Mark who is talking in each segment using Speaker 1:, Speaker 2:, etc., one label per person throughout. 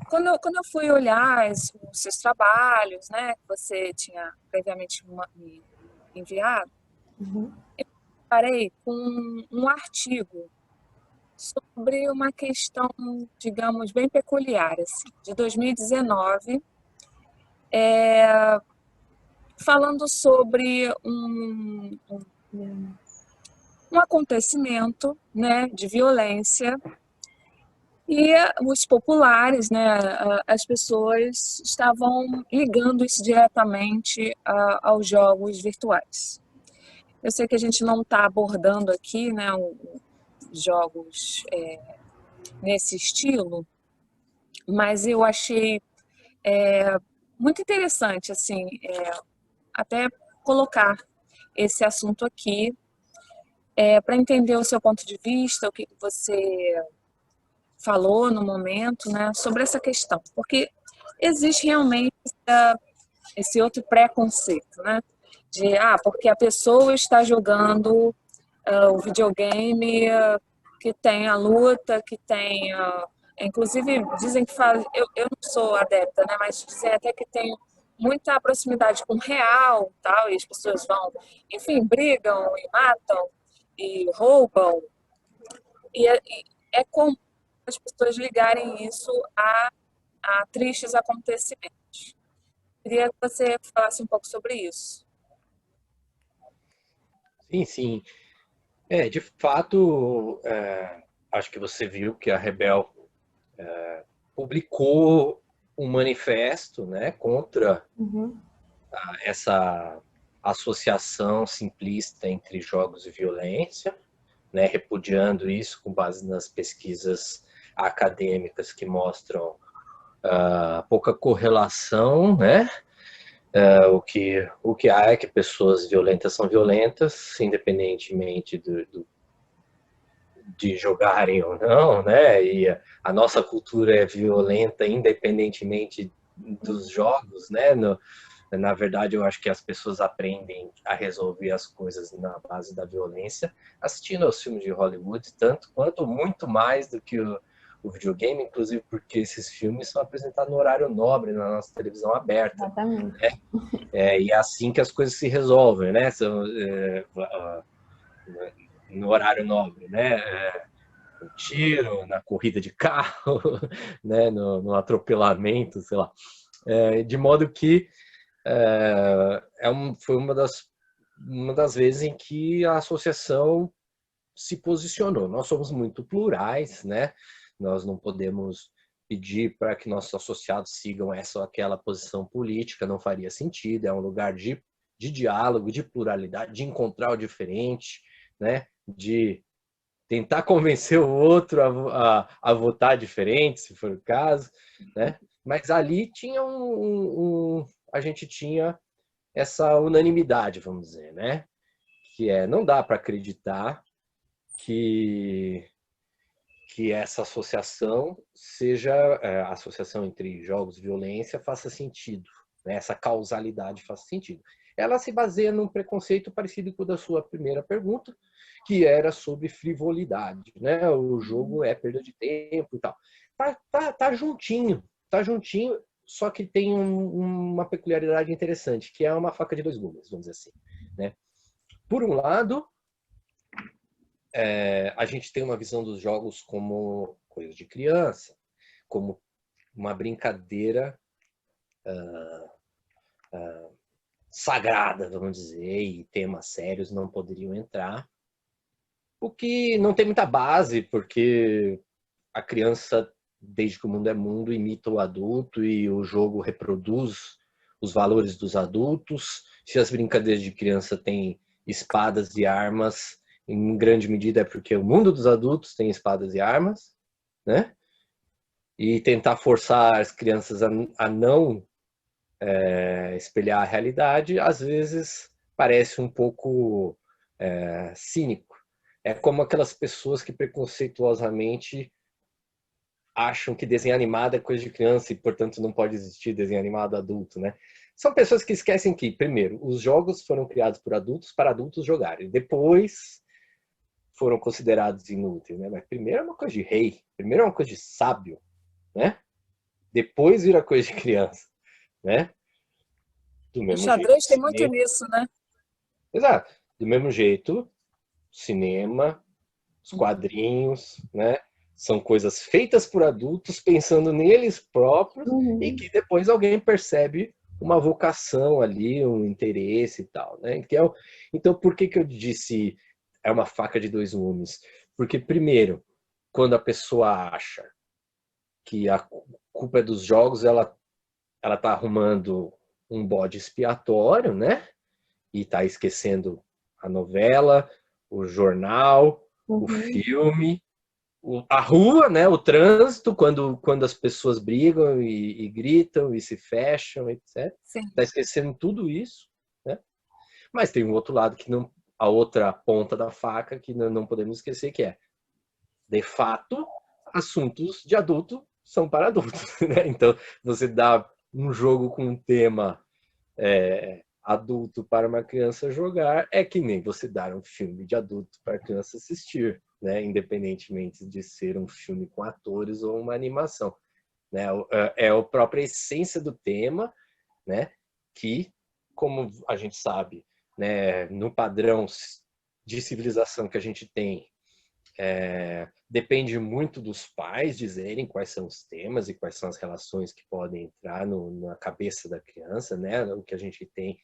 Speaker 1: Quando eu fui olhar os seus trabalhos, né, que você tinha previamente me enviado, parei com um artigo sobre uma questão, digamos, bem peculiar, assim, de 2019, falando sobre um acontecimento, né, de violência. E os populares, né, as pessoas estavam ligando isso diretamente aos jogos virtuais. Eu sei que a gente não está abordando aqui, né, jogos nesse estilo, mas eu achei muito interessante, assim, até colocar esse assunto aqui para entender o seu ponto de vista, o que você falou no momento, né, sobre essa questão, porque existe realmente esse outro preconceito, né, de porque a pessoa está jogando o videogame que tem a luta, que tem inclusive dizem que faz, eu não sou adepta, né, mas dizem até que tem muita proximidade com o real, tal, e as pessoas vão, enfim, brigam e matam e roubam e é comum as pessoas ligarem isso a tristes acontecimentos. Queria que você falasse um pouco sobre isso.
Speaker 2: Sim, sim. De fato, acho que você viu que a Rebel publicou um manifesto, né, contra essa associação simplista entre jogos e violência, né, repudiando isso com base nas pesquisas acadêmicas que mostram pouca correlação, né? O que há é que pessoas violentas são violentas, independentemente de jogarem ou não, né? E a nossa cultura é violenta independentemente dos jogos, né? Na verdade, eu acho que as pessoas aprendem a resolver as coisas na base da violência, assistindo aos filmes de Hollywood, tanto quanto muito mais do que o videogame, inclusive porque esses filmes são apresentados no horário nobre, na nossa televisão aberta.
Speaker 3: Exatamente.
Speaker 2: Né? E é assim que as coisas se resolvem, né? No horário nobre, né? No tiro, na corrida de carro, né? No atropelamento, sei lá. De modo que foi uma das vezes em que a associação se posicionou. Nós somos muito plurais, né? Nós não podemos pedir para que nossos associados sigam essa ou aquela posição política, não faria sentido. É um lugar de diálogo, de pluralidade, de encontrar o diferente, né? De tentar convencer o outro a votar diferente, se for o caso, né? Mas ali tinha a gente tinha essa unanimidade, vamos dizer, né? Que não dá para acreditar que essa associação seja a associação entre jogos e violência faça sentido, né? Essa causalidade faça sentido. Ela se baseia num preconceito parecido com o da sua primeira pergunta, que era sobre frivolidade, né? O jogo é perda de tempo e tal. Tá juntinho, só que tem uma peculiaridade interessante, que é uma faca de dois gumes, vamos dizer assim, né? Por um lado, a gente tem uma visão dos jogos como coisa de criança, como uma brincadeira sagrada, vamos dizer, e temas sérios não poderiam entrar. O que não tem muita base, porque a criança, desde que o mundo é mundo, imita o adulto e o jogo reproduz os valores dos adultos. Se as brincadeiras de criança têm espadas e armas, em grande medida é porque o mundo dos adultos tem espadas e armas, né? E tentar forçar as crianças a não espelhar a realidade, às vezes parece um pouco cínico. É como aquelas pessoas que preconceituosamente acham que desenho animado é coisa de criança e, portanto, não pode existir desenho animado adulto, né? São pessoas que esquecem que, primeiro, os jogos foram criados por adultos para adultos jogarem. Depois, foram considerados inúteis, né? Mas primeiro é uma coisa de rei, primeiro é uma coisa de sábio, né? Depois vira coisa de criança, né? Do
Speaker 1: O
Speaker 2: mesmo jeito,
Speaker 1: xadrez tem muito
Speaker 2: cinema.
Speaker 1: nisso, né?
Speaker 2: Exato. Do mesmo jeito, cinema, os quadrinhos, né? São coisas feitas por adultos, pensando neles próprios, e
Speaker 1: Uhum.
Speaker 2: que depois alguém percebe uma vocação ali, um interesse e tal, né? Então, por que que eu disse é uma faca de dois gumes? Porque, primeiro, quando a pessoa acha que a culpa é dos jogos, ela tá arrumando um bode expiatório, né? E tá esquecendo a novela, o jornal, o
Speaker 1: Uhum.
Speaker 2: filme, a rua, né? O trânsito, quando as pessoas brigam e gritam e se fecham, etc.
Speaker 1: Sim.
Speaker 2: Tá esquecendo tudo isso, né? Mas tem um outro lado que não, a outra ponta da faca que não podemos esquecer, que é, de fato, assuntos de adulto são para adultos, né? Então, você dá um jogo com um tema adulto para uma criança jogar é que nem você dar um filme de adulto para a criança assistir, né? Independentemente de ser um filme com atores ou uma animação, né? É a própria essência do tema, né? Que, como a gente sabe, né? No padrão de civilização que a gente tem, depende muito dos pais dizerem quais são os temas e quais são as relações que podem entrar na cabeça da criança, né? O que a gente tem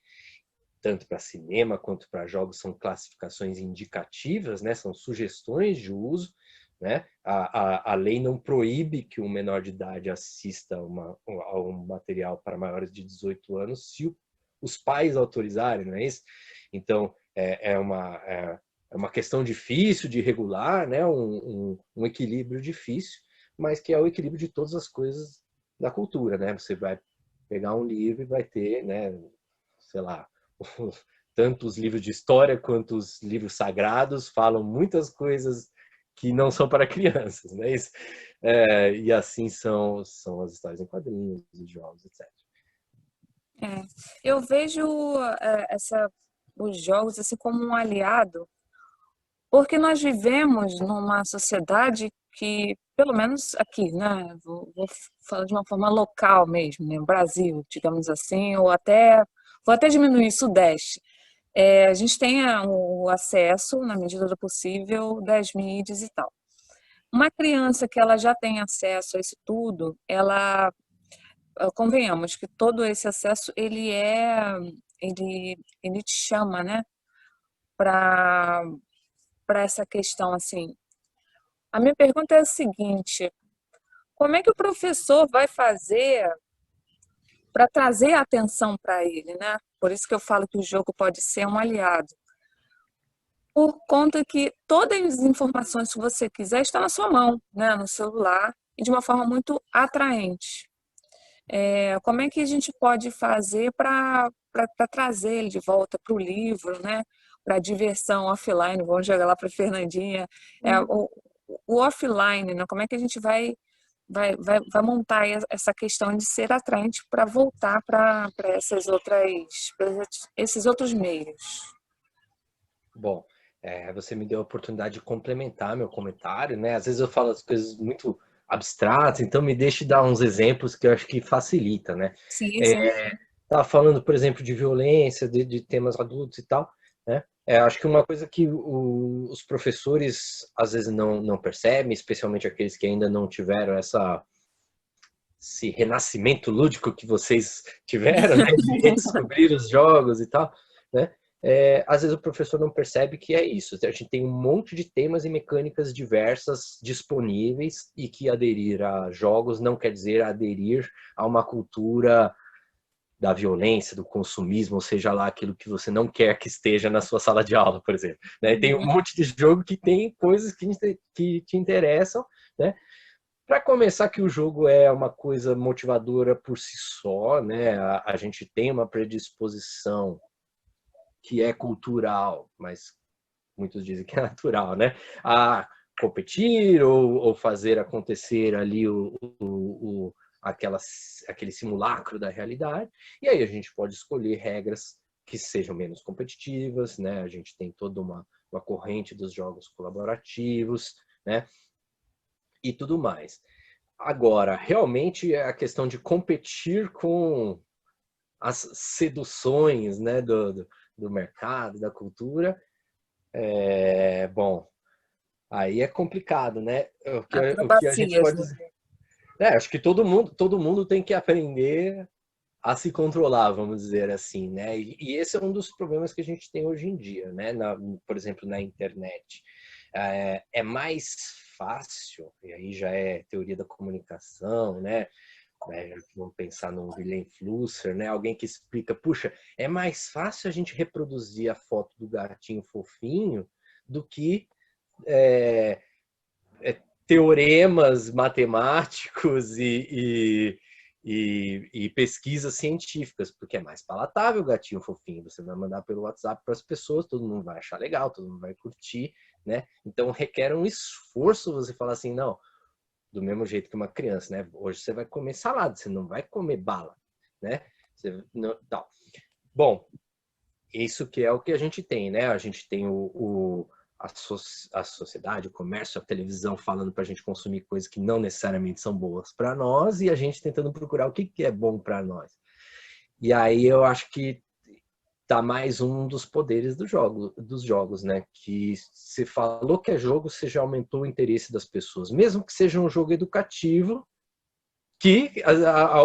Speaker 2: tanto para cinema quanto para jogos são classificações indicativas, né? São sugestões de uso, né? A lei não proíbe que um menor de idade assista a um material para maiores de 18 anos se os pais autorizarem, não é isso? Então, é uma questão difícil de regular, né? Um equilíbrio difícil, mas que é o equilíbrio de todas as coisas da cultura, né? Você vai pegar um livro e vai ter, né? Sei lá, tanto os livros de história quanto os livros sagrados falam muitas coisas que não são para crianças, né? E assim são as histórias em quadrinhos, os jogos, etc.
Speaker 1: É. Eu vejo os jogos assim como um aliado, porque nós vivemos numa sociedade que, pelo menos aqui, né? Vou falar de uma forma local mesmo, né? Brasil, digamos assim, vou até diminuir Sudeste. A gente tem o acesso, na medida do possível, das mídias e tal. Uma criança que ela já tem acesso a isso tudo, ela, convenhamos que todo esse acesso ele te chama, né, para essa questão assim. A minha pergunta é a seguinte: como é que o professor vai fazer para trazer a atenção para ele, né? Por isso que eu falo que o jogo pode ser um aliado. Por conta que todas as informações que você quiser estão na sua mão, né, no celular, e de uma forma muito atraente. Como é que a gente pode fazer para trazer ele de volta para o livro, né? Para a diversão offline, vamos jogar lá para a Fernandinha, o offline, né? Como é que a gente vai montar essa questão de ser atraente para voltar para esses outros meios?
Speaker 2: Bom, você me deu a oportunidade de complementar meu comentário, né? Às vezes eu falo as coisas muito abstratas, então me deixe dar uns exemplos que eu acho que facilita, né?
Speaker 1: Sim, sim.
Speaker 2: É, Tava falando, por exemplo, de violência, de temas adultos e tal, né? Acho que uma coisa que os professores às vezes não percebem, especialmente aqueles que ainda não tiveram esse renascimento lúdico que vocês tiveram, né? De redescobrir os jogos e tal, né? Às vezes o professor não percebe que é isso. A gente tem um monte de temas e mecânicas diversas disponíveis e que aderir a jogos não quer dizer aderir a uma cultura da violência, do consumismo, ou seja lá aquilo que você não quer que esteja na sua sala de aula, por exemplo. Né? Tem um
Speaker 1: Uhum.
Speaker 2: monte de jogo que tem coisas que te interessam, né? Para começar, que o jogo é uma coisa motivadora por si só, né? A gente tem uma predisposição que é cultural, mas muitos dizem que é natural, né? A competir ou fazer acontecer ali aquele simulacro da realidade. E aí a gente pode escolher regras que sejam menos competitivas, né? A gente tem toda uma corrente dos jogos colaborativos, né? E tudo mais. Agora, realmente a questão de competir com as seduções, né, do mercado, da cultura, bom, aí é complicado, né? O que a gente
Speaker 1: Acrobacias,
Speaker 2: pode
Speaker 1: né?
Speaker 2: dizer. Acho que todo mundo tem que aprender a se controlar, vamos dizer assim, né? E esse é um dos problemas que a gente tem hoje em dia, né? Por exemplo, na internet. É mais fácil, e aí já é teoria da comunicação, né? Vamos pensar num Wilhelm Flusser, né? Alguém que explica, puxa, é mais fácil a gente reproduzir a foto do gatinho fofinho do que teoremas matemáticos e pesquisas científicas, porque é mais palatável o gatinho fofinho. Você vai mandar pelo WhatsApp para as pessoas, todo mundo vai achar legal, todo mundo vai curtir, né? Então requer um esforço você falar assim, não, do mesmo jeito que uma criança, né? Hoje você vai comer salada, você não vai comer bala, né? Você, não, tal. Bom, isso que é o que a gente tem, né? A gente tem a sociedade, o comércio, a televisão falando para a gente consumir coisas que não necessariamente são boas para nós e a gente tentando procurar o que é bom para nós. E aí eu acho que tá mais um dos poderes dos jogos, né? Que você falou que é jogo, você já aumentou o interesse das pessoas, mesmo que seja um jogo educativo, que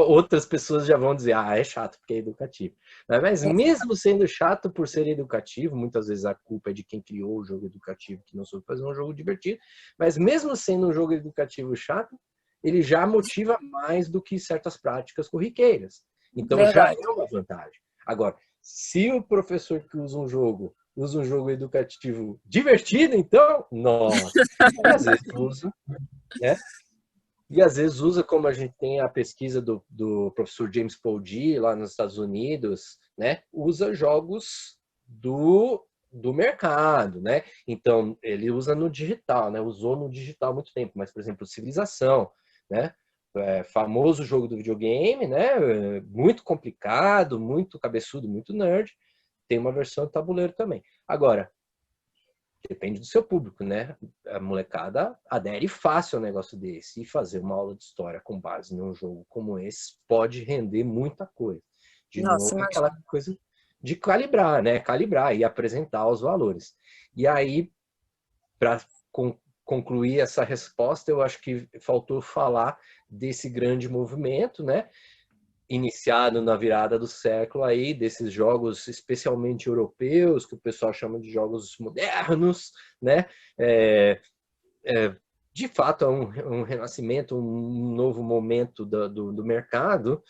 Speaker 2: outras pessoas já vão dizer, é chato porque é educativo. Mas mesmo sendo chato por ser educativo, muitas vezes a culpa é de quem criou o jogo educativo, que não soube fazer um jogo divertido, mas mesmo sendo um jogo educativo chato, ele já motiva mais do que certas práticas corriqueiras. Então já
Speaker 1: Verdade.
Speaker 2: é uma vantagem. Agora, se o professor que usa um jogo educativo divertido, então, nossa, e às vezes usa, né? E às vezes usa, como a gente tem a pesquisa do professor James Poldi lá nos Estados Unidos, né? Usa jogos do mercado, né? Então, ele usa no digital, né? Usou no digital há muito tempo, mas, por exemplo, Civilização, né? Famoso jogo do videogame, né? Muito complicado, muito cabeçudo, muito nerd. Tem uma versão de tabuleiro também. Agora, depende do seu público, né? A molecada adere fácil ao negócio desse. E fazer uma aula de história com base num jogo como esse pode render muita coisa. De
Speaker 1: Nossa,
Speaker 2: novo, aquela
Speaker 1: imagina.
Speaker 2: coisa de calibrar, né? Calibrar e apresentar os valores. E aí, para concluir essa resposta, eu acho que faltou falar desse grande movimento, né? Iniciado na virada do século aí, desses jogos especialmente europeus, que o pessoal chama de jogos modernos, né? De fato, é um renascimento, um novo momento do mercado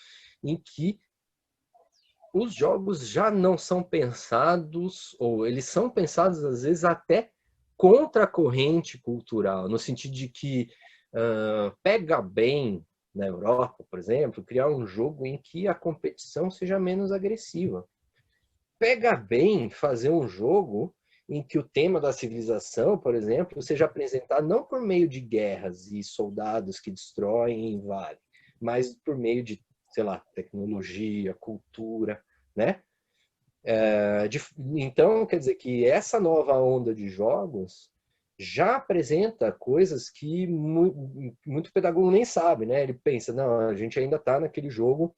Speaker 2: em que os jogos já não são pensados, ou eles são pensados às vezes até contra a corrente cultural, no sentido de que pega bem na Europa, por exemplo, criar um jogo em que a competição seja menos agressiva. Pega bem fazer um jogo em que o tema da civilização, por exemplo, seja apresentado não por meio de guerras e soldados que destroem e invadem, mas por meio de, sei lá, tecnologia, cultura, né? Então, quer dizer que essa nova onda de jogos já apresenta coisas que muito pedagogo nem sabe, né? Ele pensa, não, a gente ainda está naquele jogo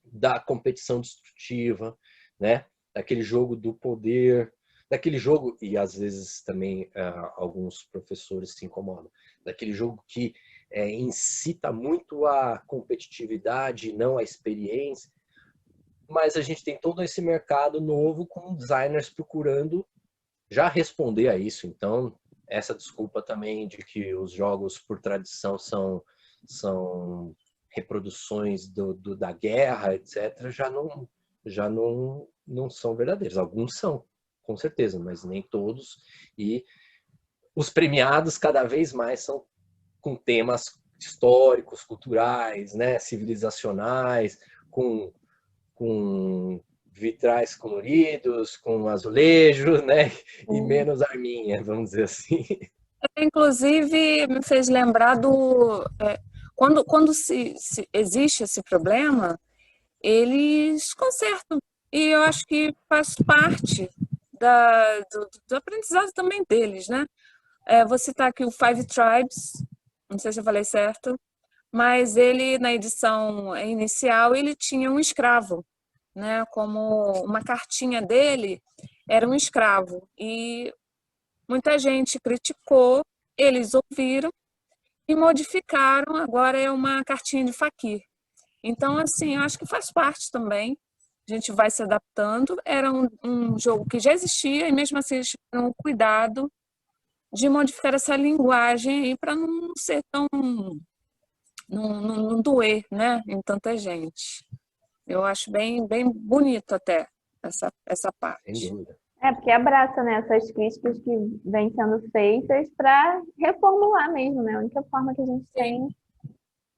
Speaker 2: da competição destrutiva, né? Daquele jogo do poder, daquele jogo, e às vezes também alguns professores se incomodam, daquele jogo que incita muito a competitividade, não a experiência, mas a gente tem todo esse mercado novo com designers procurando já responder a isso. Então, essa desculpa também de que os jogos, por tradição, são reproduções da guerra, etc., já não são verdadeiros. Alguns são, com certeza, mas nem todos. E os premiados cada vez mais são com temas históricos, culturais, né, civilizacionais, com vitrais coloridos, com azulejo, né? E menos arminha, vamos dizer assim.
Speaker 1: Inclusive, me fez lembrar quando se existe esse problema, eles consertam. E eu acho que faz parte do aprendizado também deles, né? Vou citar aqui o Five Tribes, não sei se eu falei certo, mas ele, na edição inicial, ele tinha um escravo, né? Como uma cartinha dele era um escravo. E muita gente criticou, eles ouviram e modificaram, agora é uma cartinha de faquir. Então, assim, eu acho que faz parte também. A gente vai se adaptando. Era um jogo que já existia e mesmo assim eles tiveram o cuidado de modificar essa linguagem aí para não ser tão, não doer, né, em tanta gente. Eu acho bem bonito até essa
Speaker 2: Sem
Speaker 1: parte.
Speaker 2: dúvida.
Speaker 3: Porque abraça, né, essas críticas que vêm sendo feitas para reformular mesmo, né? A única forma que a gente tem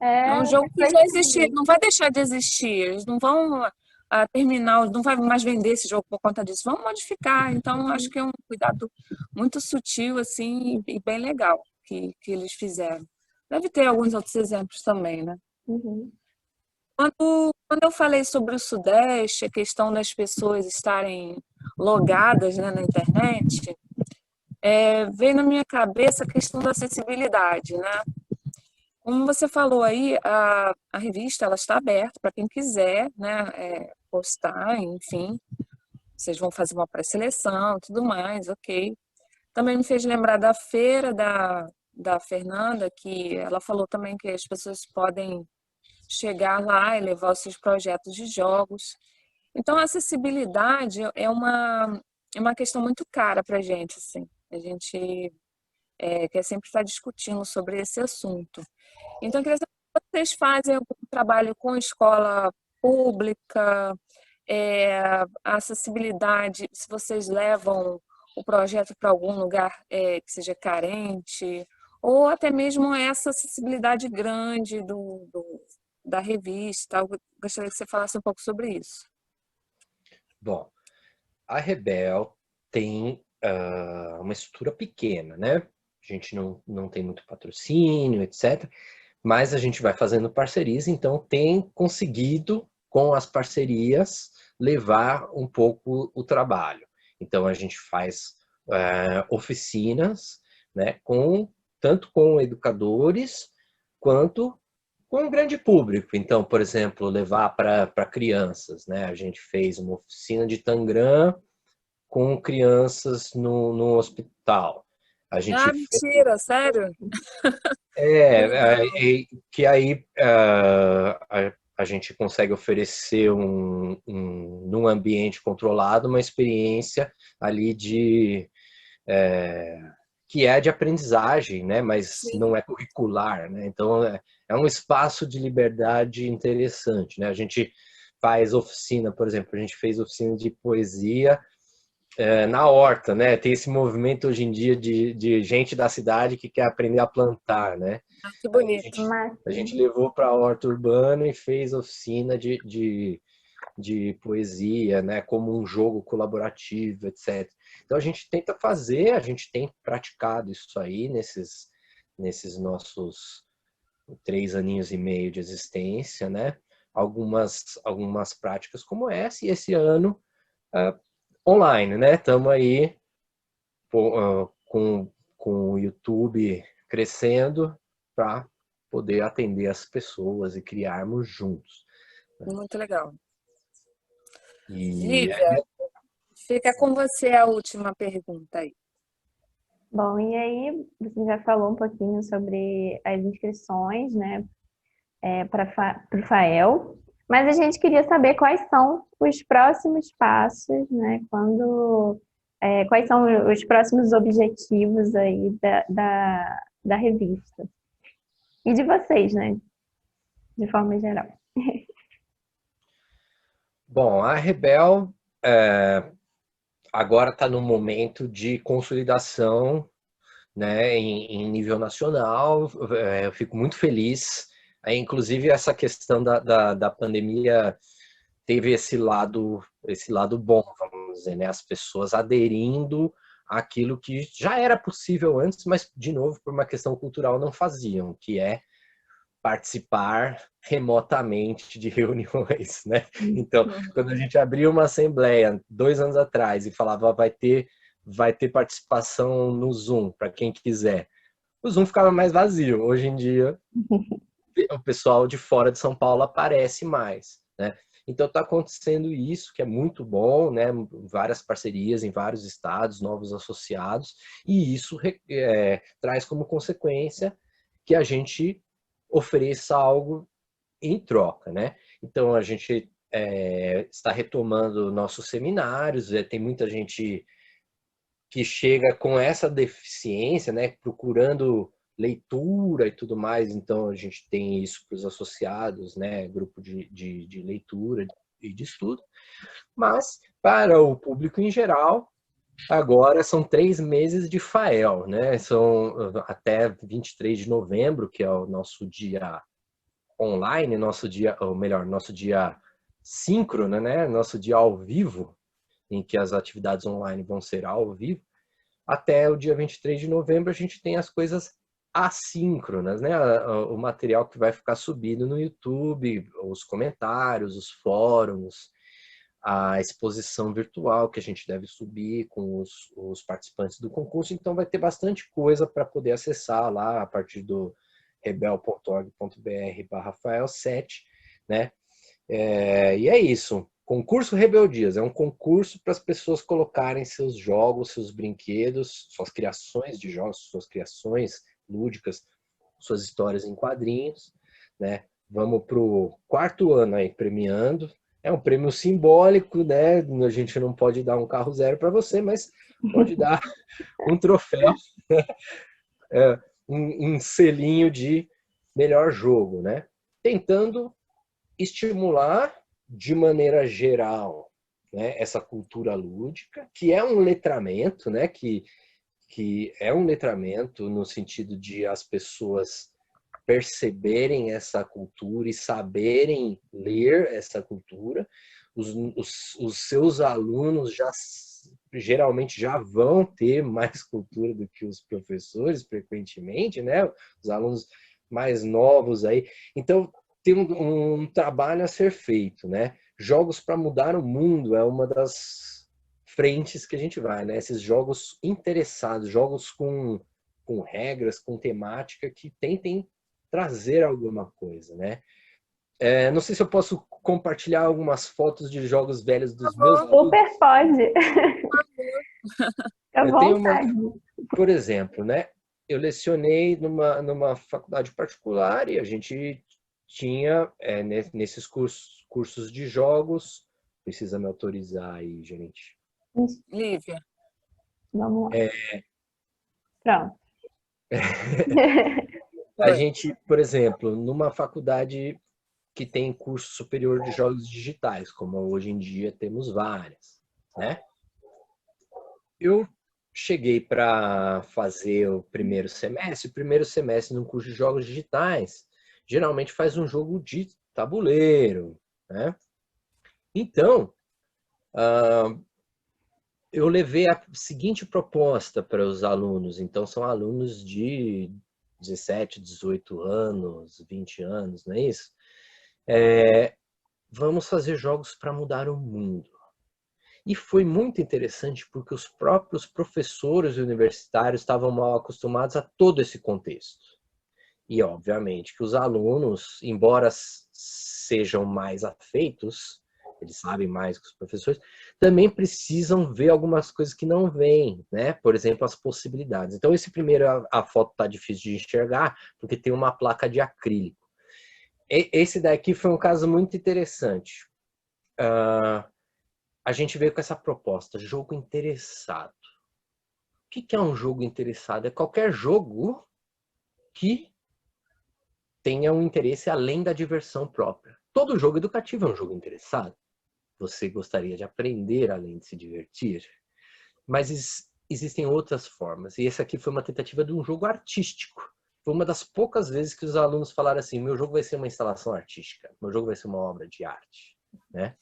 Speaker 1: É
Speaker 3: é
Speaker 1: um jogo que já existia,
Speaker 3: refletir.
Speaker 1: não vai deixar de existir. Eles não vão terminar, não vai mais vender esse jogo por conta disso. Vão modificar. Então, acho que é um cuidado muito sutil assim e bem legal que eles fizeram. Deve ter alguns outros exemplos também, né?
Speaker 3: Uhum.
Speaker 1: Quando eu falei sobre o Sudeste, a questão das pessoas estarem logadas, né, na internet, veio na minha cabeça a questão da acessibilidade, né? Como você falou aí, a revista ela está aberta para quem quiser, né, postar, enfim. Vocês vão fazer uma pré-seleção, tudo mais, ok. Também me fez lembrar da feira da Fernanda, que ela falou também que as pessoas podem chegar lá e levar os seus projetos de jogos. Então, a acessibilidade é uma questão muito cara para a gente, assim. A gente quer sempre estar discutindo sobre esse assunto. Então, eu queria saber se vocês fazem algum trabalho com escola pública, a acessibilidade, se vocês levam o projeto para algum lugar que seja carente, ou até mesmo essa acessibilidade grande da revista. Eu gostaria que você falasse um pouco sobre isso.
Speaker 2: Bom, a Rebel tem uma estrutura pequena, né? A gente não tem muito patrocínio, etc. Mas a gente vai fazendo parcerias, então tem conseguido, com as parcerias, levar um pouco o trabalho. Então a gente faz oficinas, né, tanto com educadores quanto com o grande público. Então, por exemplo, levar para crianças, né? A gente fez uma oficina de Tangram com crianças no hospital. A gente
Speaker 1: Mentira, sério? Que
Speaker 2: é,
Speaker 1: legal.
Speaker 2: que aí a gente consegue oferecer num ambiente controlado uma experiência ali que é de aprendizagem, né? Mas
Speaker 1: Sim.
Speaker 2: não é curricular, né? Então é um espaço de liberdade interessante, né? A gente faz oficina, por exemplo, a gente fez oficina de poesia na horta, né? Tem esse movimento hoje em dia de gente da cidade que quer aprender a plantar, né?
Speaker 1: Que
Speaker 2: Aí
Speaker 1: bonito.
Speaker 2: a gente levou para a horta urbana e fez oficina de poesia, né? Como um jogo colaborativo, etc. Então a gente tem praticado isso aí nesses nossos 3 aninhos e meio de existência, né? Algumas práticas como essa, e esse ano online, né? Estamos aí com o YouTube crescendo para poder atender as pessoas e criarmos juntos.
Speaker 1: Muito legal.
Speaker 2: E
Speaker 1: Lívia, fica com você a última pergunta aí.
Speaker 3: Bom, e aí você já falou um pouquinho sobre as inscrições, né, para o FAEL, mas a gente queria saber quais são os próximos passos, né, quais são os próximos objetivos aí da revista. E de vocês, né, de forma geral.
Speaker 2: Bom, a Rebel agora está no momento de consolidação, né, em nível nacional. Eu fico muito feliz. Inclusive, essa questão da pandemia teve esse lado bom, vamos dizer, né? As pessoas aderindo àquilo que já era possível antes, mas, de novo, por uma questão cultural, não faziam, que é participar remotamente de reuniões, né? Então, quando a gente abriu uma assembleia 2 anos atrás e falava vai ter participação no Zoom para quem quiser, o Zoom ficava mais vazio. Hoje em dia, o pessoal de fora de São Paulo aparece mais, né? Então está acontecendo isso, que é muito bom, né? Várias parcerias em vários estados, novos associados, e isso traz como consequência que a gente ofereça algo em troca, né? Então a gente está retomando nossos seminários, tem muita gente que chega com essa deficiência, né? Procurando leitura e tudo mais, então a gente tem isso para os associados, né? Grupo de leitura e de estudo, mas para o público em geral, agora são 3 meses de FAEL, né? São até 23 de novembro, que é o nosso dia online, nosso dia, ou melhor, nosso dia síncrono, né? Nosso dia ao vivo, em que as atividades online vão ser ao vivo. Até o dia 23 de novembro a gente tem as coisas assíncronas, né? O material que vai ficar subido no YouTube, os comentários, os fóruns, a exposição virtual que a gente deve subir com os participantes do concurso. Então vai ter bastante coisa para poder acessar lá a partir do rebel.org.br/Rafael7, né? E é isso. Concurso Rebeldias é um concurso para as pessoas colocarem seus jogos, seus brinquedos, suas criações de jogos, suas criações lúdicas, suas histórias em quadrinhos, né? Vamos para o 4º ano aí premiando. É um prêmio simbólico, né? A gente não pode dar um carro zero para você, mas pode dar um troféu, um selinho de melhor jogo, né? Tentando estimular de maneira geral, né, essa cultura lúdica, que é um letramento, né, que é um letramento no sentido de as pessoas perceberem essa cultura e saberem ler essa cultura. Os seus alunos geralmente já vão ter mais cultura do que os professores, frequentemente, né? Os alunos mais novos aí. Então, tem um trabalho a ser feito, né? Jogos para mudar o mundo é uma das frentes que a gente vai, né? Esses jogos interessados, jogos com regras, com temática que tentem trazer alguma coisa, né? Não sei se eu posso compartilhar algumas fotos de jogos velhos dos meus alunos.
Speaker 3: Super pode. Fica à
Speaker 2: Eu tenho
Speaker 3: vontade.
Speaker 2: por exemplo, né? Eu lecionei numa faculdade particular e a gente tinha nesses cursos de jogos, precisa me autorizar aí, gerente.
Speaker 1: Lívia.
Speaker 3: Vamos lá. Pronto.
Speaker 2: A gente, por exemplo, numa faculdade que tem curso superior de jogos digitais, como hoje em dia temos várias, né? Eu cheguei para fazer o primeiro semestre no curso de jogos digitais, geralmente faz um jogo de tabuleiro, né? Então, eu levei a seguinte proposta para os alunos. Então, são alunos de 17, 18 anos, 20 anos, não é isso? Vamos fazer jogos para mudar o mundo. E foi muito interessante porque os próprios professores universitários estavam mal acostumados a todo esse contexto. E, obviamente, que os alunos, embora sejam mais afeitos, eles sabem mais que os professores, também precisam ver algumas coisas que não veem, né? Por exemplo, as possibilidades. Então, esse primeiro, a foto está difícil de enxergar, porque tem uma placa de acrílico. Esse daqui foi um caso muito interessante. A gente veio com essa proposta, jogo interessado. O que é um jogo interessado? É qualquer jogo que tenha um interesse além da diversão própria. Todo jogo educativo é um jogo interessado. Você gostaria de aprender além de se divertir? Mas existem outras formas. E essa aqui foi uma tentativa de um jogo artístico. Foi uma das poucas vezes que os alunos falaram assim, meu jogo vai ser uma instalação artística, meu jogo vai ser uma obra de arte, né?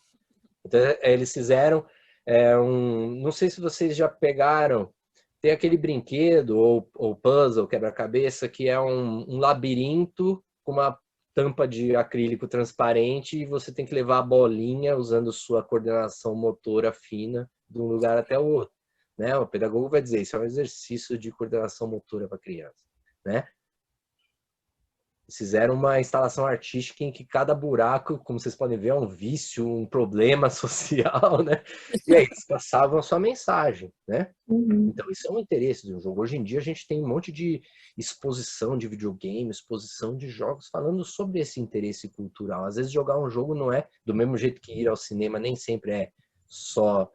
Speaker 2: Então, eles fizeram não sei se vocês já pegaram, tem aquele brinquedo ou puzzle, quebra-cabeça, que é um labirinto com uma tampa de acrílico transparente e você tem que levar a bolinha usando sua coordenação motora fina de um lugar até o outro, né? O pedagogo vai dizer, isso é um exercício de coordenação motora para criança, né? Eles fizeram uma instalação artística em que cada buraco, como vocês podem ver, é um vício, um problema social, né? E aí eles passavam a sua mensagem, né? Então isso é um interesse de um jogo. Hoje em dia a gente tem um monte de exposição de videogame, exposição de jogos falando sobre esse interesse cultural. Às vezes jogar um jogo não é do mesmo jeito que ir ao cinema, nem sempre é só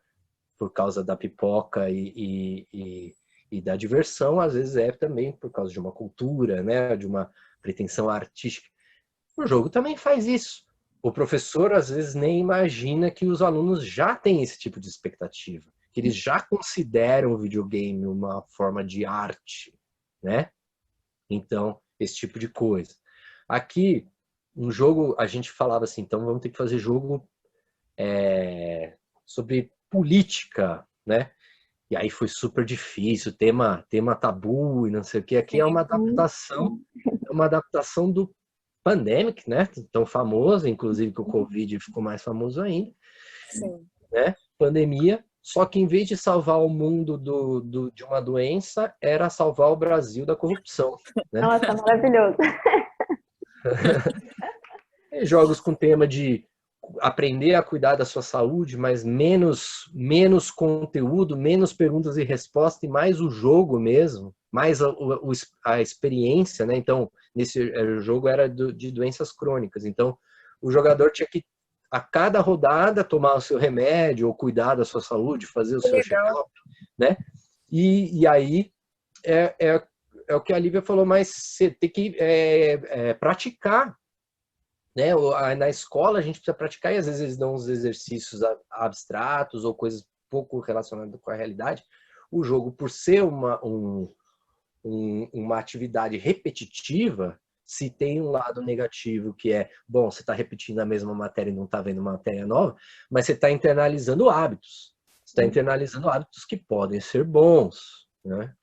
Speaker 2: por causa da pipoca e da diversão, às vezes é também por causa de uma cultura, né? De uma pretensão artística. O jogo também faz isso. O professor, às vezes, nem imagina que os alunos já têm esse tipo de expectativa, que eles já consideram o videogame uma forma de arte, né? Então, esse tipo de coisa. Aqui, um jogo, a gente falava assim, então vamos ter que fazer jogo sobre política, né? E aí foi super difícil, tema tabu e não sei o que. Aqui é uma adaptação do Pandemic, né? Tão famoso, inclusive que o Covid ficou mais famoso ainda.
Speaker 1: Sim.
Speaker 2: Né? Pandemia, só que em vez de salvar o mundo de uma doença, era salvar o Brasil da corrupção. Né?
Speaker 3: Nossa, maravilhoso.
Speaker 2: Jogos com tema de aprender a cuidar da sua saúde, mas menos conteúdo, menos perguntas e respostas e mais o jogo mesmo, mais a experiência, né? Então, nesse jogo era de doenças crônicas. Então, o jogador tinha que, a cada rodada, tomar o seu remédio ou cuidar da sua saúde, fazer o seu check-up, né? E aí é o que a Lívia falou, mas você tem que praticar. Né? Na escola a gente precisa praticar e às vezes eles dão uns exercícios abstratos ou coisas pouco relacionadas com a realidade. O jogo, por ser uma atividade repetitiva, se tem um lado negativo que é, bom, você está repetindo a mesma matéria e não está vendo uma matéria nova, mas você está internalizando hábitos. Você está internalizando hábitos que podem ser bons, né?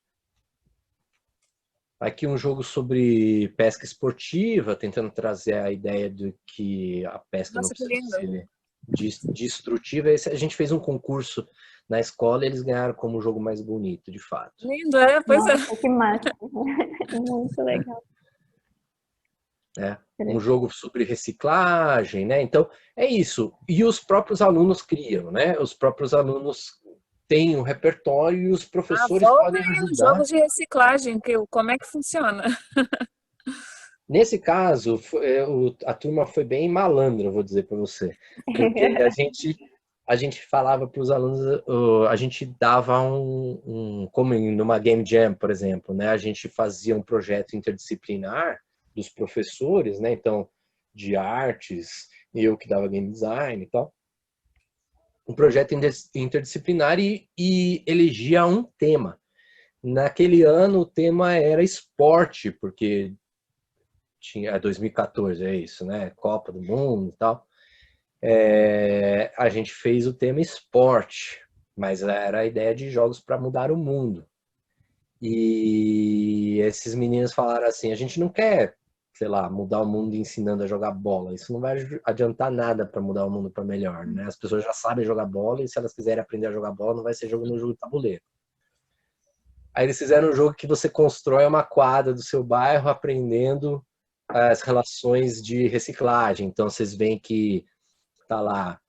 Speaker 2: Aqui um jogo sobre pesca esportiva, tentando trazer a ideia de que a pesca não precisa ser destrutiva. A gente fez um concurso na escola e eles ganharam como o jogo mais bonito, de fato.
Speaker 1: Lindo, pois
Speaker 3: Nossa, que massa. Muito legal.
Speaker 2: Um jogo sobre reciclagem, né? Então, é isso. E os próprios alunos criam, né? Os próprios alunos tem um repertório e os professores podem ajudar.
Speaker 1: Jogos de reciclagem, como é que funciona?
Speaker 2: Nesse caso, a turma foi bem malandra, vou dizer para você. Porque a gente falava para os alunos, a gente dava como numa Game Jam, por exemplo, né? A gente fazia um projeto interdisciplinar dos professores, né? Então, de artes, eu que dava game design e tal. Um projeto interdisciplinar e elegia um tema. Naquele ano o tema era esporte, porque tinha 2014, é isso, né? Copa do Mundo e tal. A gente fez o tema esporte, mas era a ideia de jogos para mudar o mundo. E esses meninos falaram assim, a gente não quer, sei lá, mudar o mundo ensinando a jogar bola. Isso não vai adiantar nada para mudar o mundo para melhor, né? As pessoas já sabem jogar bola e se elas quiserem aprender a jogar bola, não vai ser jogo no jogo de tabuleiro. Aí eles fizeram um jogo que você constrói uma quadra do seu bairro aprendendo as relações de reciclagem. Então vocês veem que tá lá,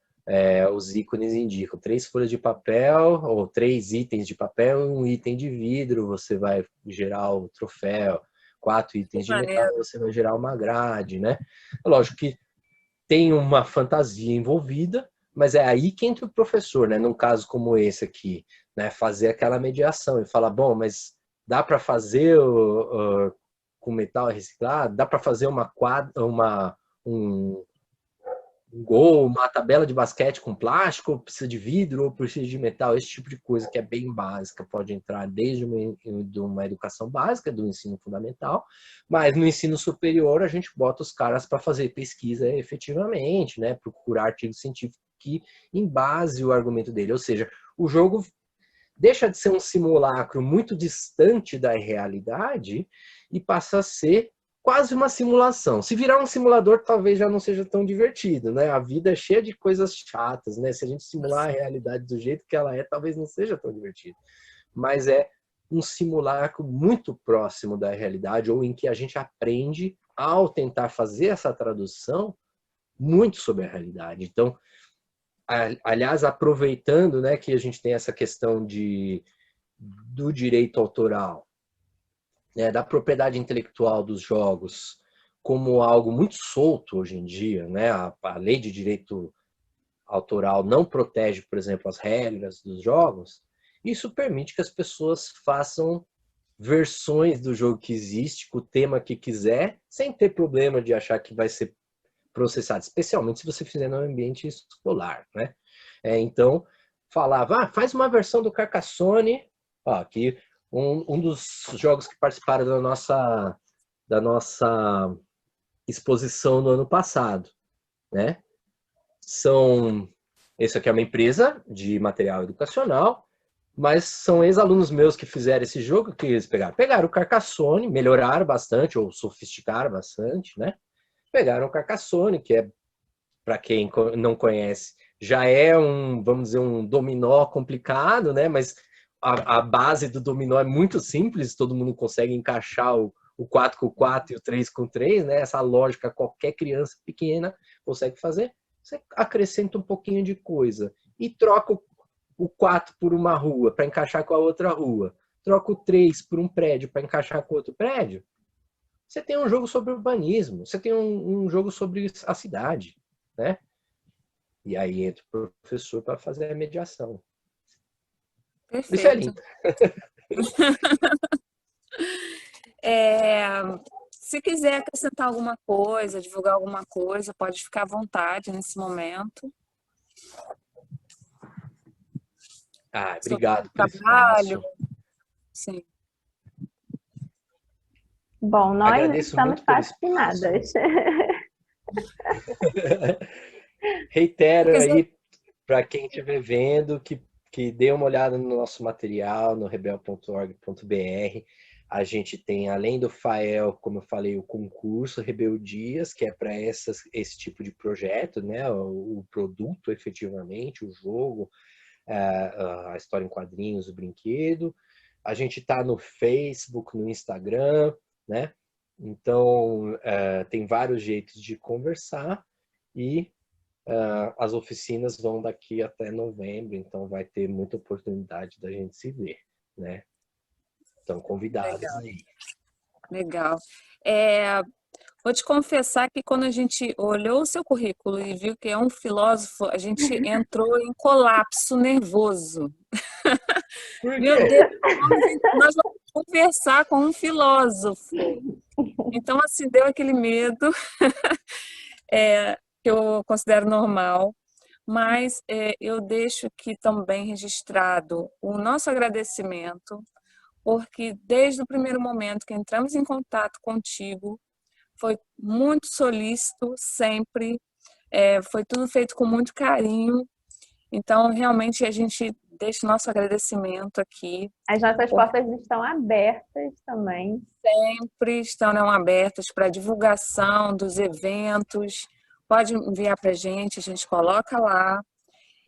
Speaker 2: os ícones indicam 3 folhas de papel ou 3 itens de papel e um item de vidro, você vai gerar o troféu. 4 itens de metal, você vai gerar uma grade, né? Lógico que tem uma fantasia envolvida, mas é aí que entra o professor, né? Num caso como esse aqui, né? Fazer aquela mediação e falar, bom, mas dá para fazer com metal reciclado? Dá para fazer um gol, uma tabela de basquete com plástico, ou precisa de vidro, ou precisa de metal, esse tipo de coisa que é bem básica, pode entrar desde uma educação básica, do ensino fundamental, mas no ensino superior a gente bota os caras para fazer pesquisa efetivamente, né, procurar artigo científico que embase o argumento dele, ou seja, o jogo deixa de ser um simulacro muito distante da realidade e passa a ser quase uma simulação. Se virar um simulador, talvez já não seja tão divertido, né? A vida é cheia de coisas chatas, né? Se a gente simular a realidade do jeito que ela é, talvez não seja tão divertido. Mas é um simulacro muito próximo da realidade, ou em que a gente aprende, ao tentar fazer essa tradução, muito sobre a realidade. Então, aliás, aproveitando, né, que a gente tem essa questão do direito autoral, né, da propriedade intelectual dos jogos como algo muito solto hoje em dia, né? A lei de direito autoral não protege, por exemplo, as regras dos jogos. Isso permite que as pessoas façam versões do jogo que existe, com o tema que quiser, sem ter problema de achar que vai ser processado, especialmente se você fizer no ambiente escolar, né? Então, falava, faz uma versão do Carcassonne, aqui um dos jogos que participaram da nossa exposição no ano passado, né? Esse aqui é uma empresa de material educacional, mas são ex-alunos meus que fizeram esse jogo, que eles pegaram o Carcassonne, melhoraram bastante, ou sofisticaram bastante, né? Pegaram o Carcassonne, que é, para quem não conhece, já é vamos dizer, um dominó complicado, né? Mas a base do dominó é muito simples, todo mundo consegue encaixar o 4 com 4 e o 3 com 3, né? Essa lógica qualquer criança pequena consegue fazer. Você acrescenta um pouquinho de coisa e troca o 4 por uma rua para encaixar com a outra rua. Troca o 3 por um prédio para encaixar com outro prédio. Você tem um jogo sobre urbanismo, você tem um jogo sobre a cidade, né? E aí entra o professor para fazer a mediação. Isso é
Speaker 1: Perfeito.
Speaker 2: lindo.
Speaker 1: Se quiser acrescentar alguma coisa, divulgar alguma coisa, pode ficar à vontade nesse momento.
Speaker 2: Obrigado pelo
Speaker 1: trabalho.
Speaker 2: espaço.
Speaker 1: Sim.
Speaker 3: Bom, nós
Speaker 2: Agradeço
Speaker 3: estamos
Speaker 2: muito pelo
Speaker 3: fascinadas.
Speaker 2: Reitero aí para quem estiver vendo que dê uma olhada no nosso material no rebel.org.br. A gente tem, além do FAEL, como eu falei, o concurso Rebeldias, que é para esse tipo de projeto, né? O produto, efetivamente, o jogo, a história em quadrinhos, o brinquedo. A gente está no Facebook, no Instagram, né? Então, tem vários jeitos de conversar e as oficinas vão daqui até novembro, então vai ter muita oportunidade da gente se ver, né? Estão convidados aí.
Speaker 1: Legal. Vou te confessar que quando a gente olhou o seu currículo e viu que é um filósofo, a gente entrou em colapso nervoso.
Speaker 2: Por
Speaker 1: Meu
Speaker 2: quê?
Speaker 1: Deus, nós vamos conversar com um filósofo. Então, assim, deu aquele medo, que eu considero normal, mas eu deixo aqui também registrado o nosso agradecimento, porque desde o primeiro momento que entramos em contato contigo, foi muito solícito sempre, foi tudo feito com muito carinho, então realmente a gente deixa o nosso agradecimento aqui.
Speaker 3: As nossas portas estão abertas também.
Speaker 1: Sempre estão abertas para divulgação dos eventos, pode enviar para a gente coloca lá.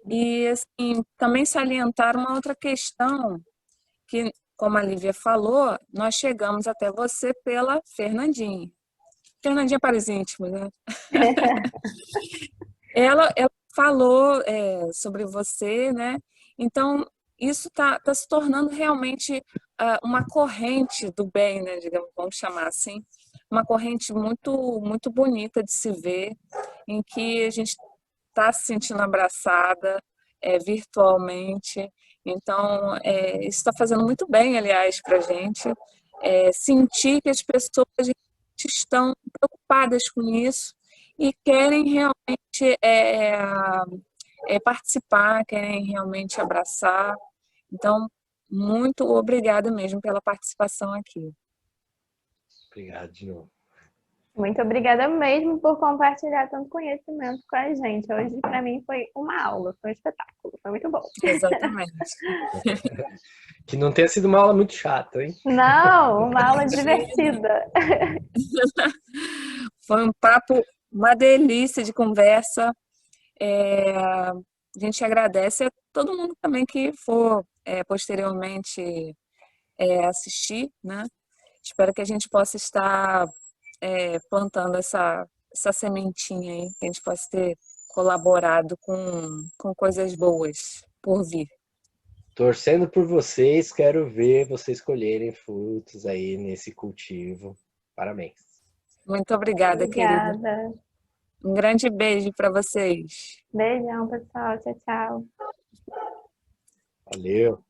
Speaker 1: E assim, também salientar uma outra questão, que como a Lívia falou, nós chegamos até você pela Fernandinha. Fernandinha para os íntimos, né? Ela falou sobre você, né? Então, isso tá se tornando realmente uma corrente do bem, né? Digamos, vamos chamar assim. Uma corrente muito, muito bonita de se ver, em que a gente está se sentindo abraçada virtualmente. Então, isso está fazendo muito bem, aliás, para a gente. Sentir que as pessoas estão preocupadas com isso e querem realmente participar, querem realmente abraçar. Então, muito obrigada mesmo pela participação aqui.
Speaker 2: Obrigado de novo.
Speaker 3: Muito obrigada mesmo por compartilhar tanto conhecimento com a gente. Hoje, para mim, foi uma aula, foi um espetáculo, foi muito bom.
Speaker 1: Exatamente.
Speaker 2: Que não tenha sido uma aula muito chata, hein?
Speaker 3: Não, uma aula divertida.
Speaker 1: Foi um papo, uma delícia de conversa. A gente agradece a todo mundo também que for posteriormente assistir, né? Espero que a gente possa estar plantando essa sementinha aí, que a gente possa ter colaborado com coisas boas por vir.
Speaker 2: Torcendo por vocês, quero ver vocês colherem frutos aí nesse cultivo. Parabéns.
Speaker 1: Muito obrigada, querida.
Speaker 3: Obrigada.
Speaker 1: Um grande beijo para vocês.
Speaker 3: Beijão, pessoal. Tchau, tchau.
Speaker 2: Valeu.